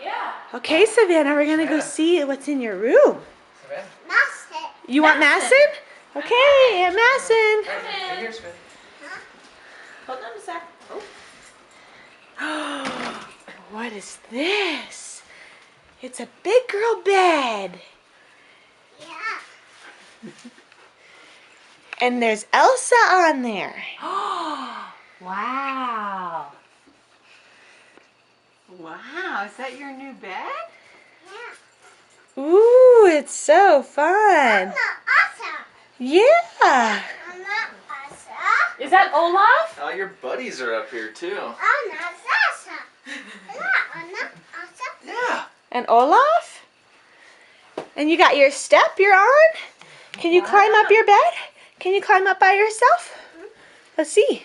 Yeah. Okay, Savannah, we're gonna go see what's in your room. Savannah. Masson. You want Masson? Okay, Aunt Masson. Right here, Savannah. Hold on a sec. Oh, what is this? It's a big girl bed. Yeah. And there's Elsa on there. Oh, wow. Wow, is that your new bed? Yeah. Ooh, it's so I'm fun. not awesome. Yeah. I'm not awesome. Is that Olaf? Oh, your buddies are up here too. I'm not awesome. I'm not awesome. Yeah. And Olaf? And you got your step you're on? Can you climb up your bed? Can you climb up by yourself? Let's see.